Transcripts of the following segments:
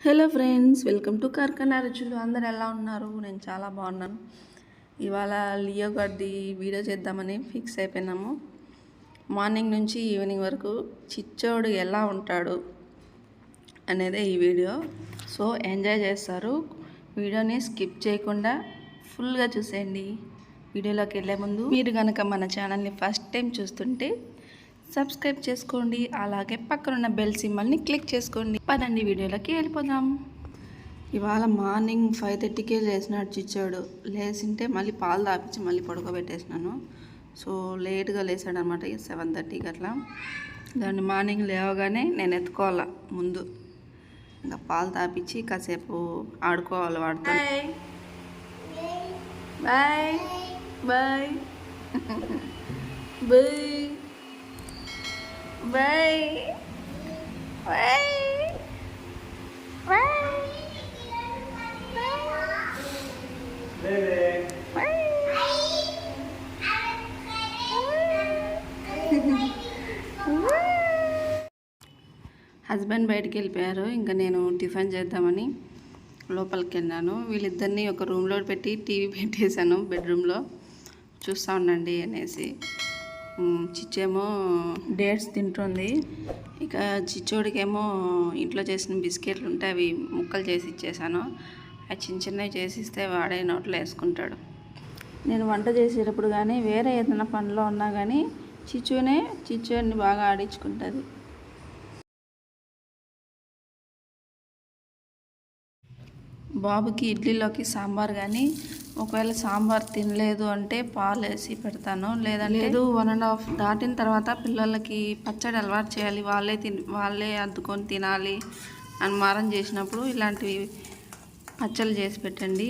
Hello friends, welcome to కార్ఖానా రుచులు. అందరు ఎలా ఉన్నారు? నేను చాలా బాగున్నాను. ఇవాళ లియో గారిది వీడియో చేద్దామని ఫిక్స్ అయిపోయినాము. మార్నింగ్ నుంచి ఈవినింగ్ వరకు చిచ్చోడు ఎలా ఉంటాడు అనేదే ఈ వీడియో. సో ఎంజాయ్ చేస్తారు. వీడియోని స్కిప్ చేయకుండా ఫుల్గా చూసేయండి. వీడియోలోకి వెళ్ళే ముందు మీరు కనుక మన ఛానల్ని ఫస్ట్ టైం చూస్తుంటే సబ్స్క్రైబ్ చేసుకోండి. అలాగే పక్కనున్న బెల్ సింబల్ని క్లిక్ చేసుకోండి. పదండి వీడియోలోకి వెళ్ళిపోదాం. ఇవాళ మార్నింగ్ 5:30కే లేచినాడు చిచ్చాడు. లేచింటే మళ్ళీ పాలు తాపించి మళ్ళీ పడుకోబెట్టేసినాను. సో లేట్గా లేచాడు అనమాట. 7:30కి అట్లా. దాన్ని మార్నింగ్ లేవగానే నేను ఎత్తుకోవాలా ముందు. ఇంకా పాలు తాపించి కాసేపు ఆడుకోవాలి వాడితో. Bye bye bye Bye. Bye. Bye. Husband బయటికి వెళ్ళిపోయారు. ఇంకా నేను టిఫిన్ చేద్దామని లోపలికి వెళ్ళాను. వీళ్ళిద్దరిని ఒక రూమ్లో పెట్టి టీవీ పెట్టేశాను బెడ్రూమ్లో. చూస్తూ ఉండండి అనేసి. చిచ్చేమో డేట్స్ తింటుంది. ఇక చిచ్చోడికేమో ఇంట్లో చేసిన బిస్కెట్లు ఉంటే అవి ముక్కలు చేసి ఇచ్చేసాను. అవి చిన్న చిన్నవి చేసి ఇస్తే వాడే నోట్లో వేసుకుంటాడు. నేను వంట చేసేటప్పుడు కానీ వేరే ఏదైనా పనిలో ఉన్నా కానీ చిచ్చుని బాగా ఆడించుకుంటుంది. బాబుకి ఇడ్లీలోకి సాంబార్ కానీ, ఒకవేళ సాంబార్ తినలేదు అంటే పాలు వేసి పెడతాను. లేదు 1.5 దాటిన తర్వాత పిల్లలకి పచ్చడి అలవాటు చేయాలి, వాళ్ళే అద్దుకొని తినాలి అని మారం చేసినప్పుడు ఇలాంటివి పచ్చళ్ళు చేసి పెట్టండి.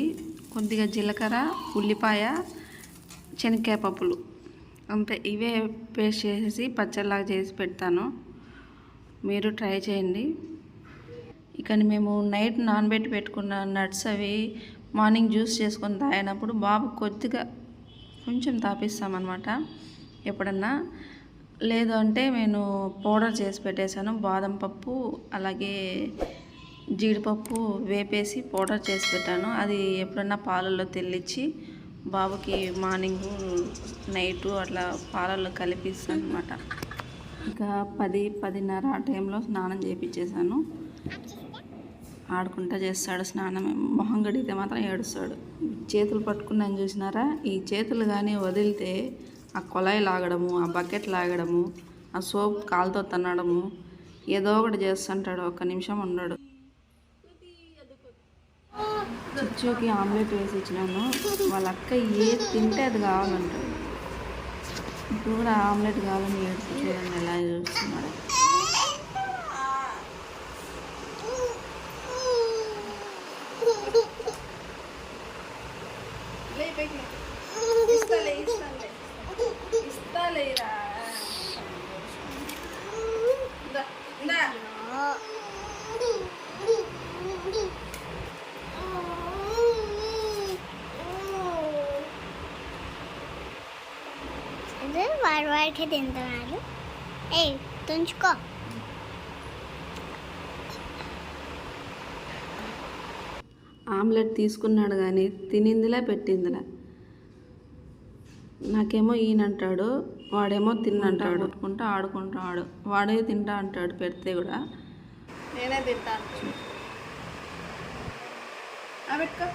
కొద్దిగా జీలకర్ర, ఉల్లిపాయ, శనక్కాయ పప్పులు అంతే, ఇవే పేస్ట్ చేసేసి పచ్చడిలాగా చేసి పెడతాను. మీరు ట్రై చేయండి. ఇక మేము నైట్ నానబెట్టి పెట్టుకున్న నట్స్ అవి మార్నింగ్ జ్యూస్ చేసుకొని తాగినప్పుడు బాబు కొద్దిగా కొంచెం తాపిస్తామన్నమాట ఎప్పుడన్నా. లేదు అంటే నేను పౌడర్ చేసి పెట్టేశాను. బాదం పప్పు అలాగే జీడిపప్పు వేపేసి పౌడర్ చేసి పెట్టాను. అది ఎప్పుడన్నా పాలల్లో తెల్లిచ్చి బాబుకి మార్నింగు నైటు అట్లా పాలల్లో కలిపిస్తాను అనమాట. ఇక 10-10:30 ఆ టైంలో స్నానం చేయించేసాను. ఆడుకుంటా చేస్తాడు స్నానం. మొహం గడిగితే మాత్రం ఏడుస్తాడు. చేతులు పట్టుకున్నాను చూసినారా? ఈ చేతులు కానీ వదిలితే ఆ కొలాయి లాగడము, ఆ బకెట్ లాగడము, ఆ సోప్ కాలుతో తన్నడము, ఏదో ఒకటి చేస్తుంటాడు. 1 నిమిషం ఉండడు. చిచ్చుకి ఆమ్లెట్ వేసి ఇచ్చినాను. వాళ్ళ అక్క ఏది తింటే అది కావాలంటాడు. ఇప్పుడు కూడా ఆమ్లెట్ కావాలని ఏడుస్తూ చూడండి ఎలా చూస్తున్నాడు. వాడికి తింటున్నాడు. తుంచుకో. ఆమ్లెట్ తీసుకున్నాడు కానీ తినిందిలా పెట్టిందిలా. నాకేమో ఈయనంటాడు, వాడేమో తిన్నంటాడు. ఆడుకుంటాడు. వాడే తింటా అంటాడు పెడితే కూడా. నేనే తింటాను. పెట్టుకో.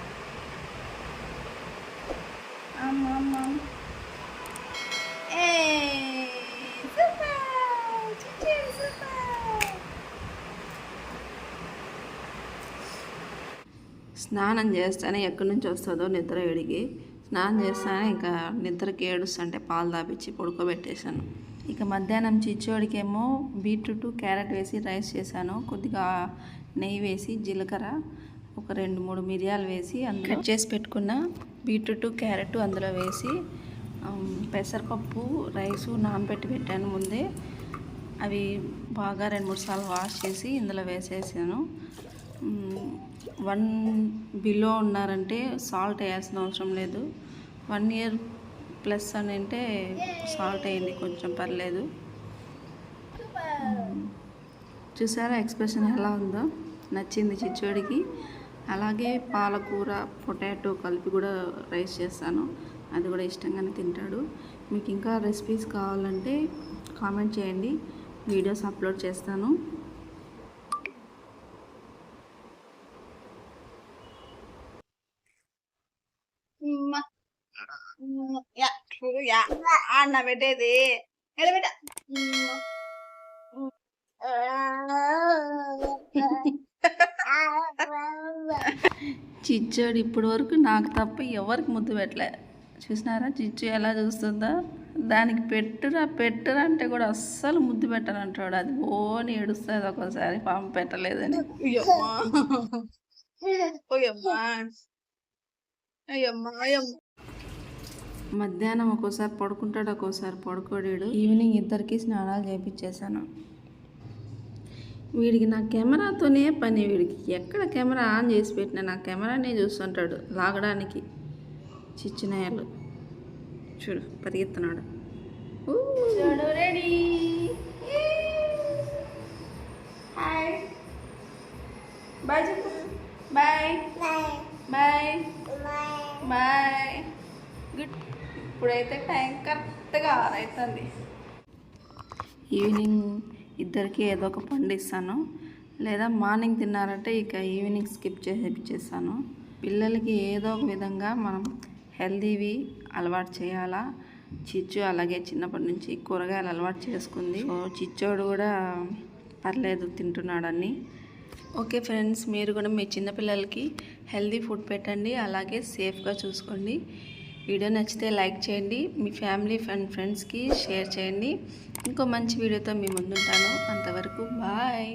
స్నానం చేస్తానే ఎక్కడి నుంచి వస్తుందో నిద్ర ఎడిగి స్నానం చేస్తానే ఇంకా నిద్రకి ఏడుస్తుంటే పాలు తాపించి పడుకోబెట్టేశాను. ఇక మధ్యాహ్నం చిచ్చోడికేమో బీట్రూట్, క్యారెట్ వేసి రైస్ చేశాను. కొద్దిగా నెయ్యి వేసి, జీలకర్ర, ఒక 2-3 మిరియాలు వేసి అందులో కట్ చేసి పెట్టుకున్న బీట్రూట్, క్యారెట్ అందులో వేసి పెసరపప్పు, రైసు నానబెట్టి పెట్టాను ముందే. అవి బాగా 2-3 సార్లు వాష్ చేసి ఇందులో వేసేసాను. 1 బిలో ఉన్నారంటే సాల్ట్ వేయాల్సిన అవసరం లేదు. 1 ఇయర్ ప్లస్ అని అంటే సాల్ట్ వేయండి, కొంచెం పర్లేదు. చూసారా ఎక్స్ప్రెషన్ ఎలా ఉందో? నచ్చింది చిచ్చోడికి. అలాగే పాలకూర పొటాటో కలిపి కూడా రైస్ చేస్తాను, అది కూడా ఇష్టంగానే తింటాడు. మీకు ఇంకా రెసిపీస్ కావాలంటే కామెంట్ చేయండి, వీడియోస్ అప్లోడ్ చేస్తాను. అన్న పెట్టేది ఎడబెట్ట చిచ్చోడు ఇప్పటి వరకు నాకు తప్ప ఎవరికి ముద్దు పెట్టలే. చూసినారా చిచ్చు ఎలా చూస్తుందో? దానికి పెట్టురా పెట్టురా అంటే కూడా అస్సలు ముద్దు పెట్టనంటాడు. అది ఓని ఏడుస్తుంది ఒక్కోసారి పాపం పెట్టలేదని. మధ్యాహ్నం ఒక్కోసారి పడుకుంటాడు, ఒక్కోసారి పడుకోడాడు. ఈవినింగ్ ఇద్దరికి స్నానాలు చేయించేసాను. వీడికి నా కెమెరాతోనే పని. వీడికి ఎక్కడ కెమెరా ఆన్ చేసి పెట్టినా నా కెమెరానే చూస్తుంటాడు లాగడానికి. చిచ్చినాయాలు చూడు పరిగెత్తున్నాడు. చూడు రెడీ. హాయ్ బాయ్ చెప్పు. Bye bye bye. గుడ్. ఇప్పుడైతే టైం కరెక్ట్గా 6 అవుతుంది. ఈవినింగ్ ఇద్దరికి ఏదో ఒక పండు ఇస్తాను, లేదా మార్నింగ్ తిన్నారంటే ఇక ఈవినింగ్ స్కిప్ చేసేపిచ్చేస్తాను. పిల్లలకి ఏదో ఒక విధంగా మనం హెల్దీవి అలవాటు చేయాలా. చిచ్చు అలాగే చిన్నప్పటి నుంచి కూరగాయలు అలవాటు చేసుకుంది. సో చిచ్చోడు కూడా పర్లేదు తింటున్నాడని. ఓకే ఫ్రెండ్స్, మీరు కూడా మీ చిన్నపిల్లలకి హెల్దీ ఫుడ్ పెట్టండి, అలాగే సేఫ్గా చూసుకోండి. వీడియో నచ్చితే లైక్ చేయండి, మీ ఫ్యామిలీ అండ్ ఫ్రెండ్స్కి షేర్ చేయండి. ఇంకో మంచి వీడియోతో మీ ముందుంటాను. అంతవరకు బాయ్.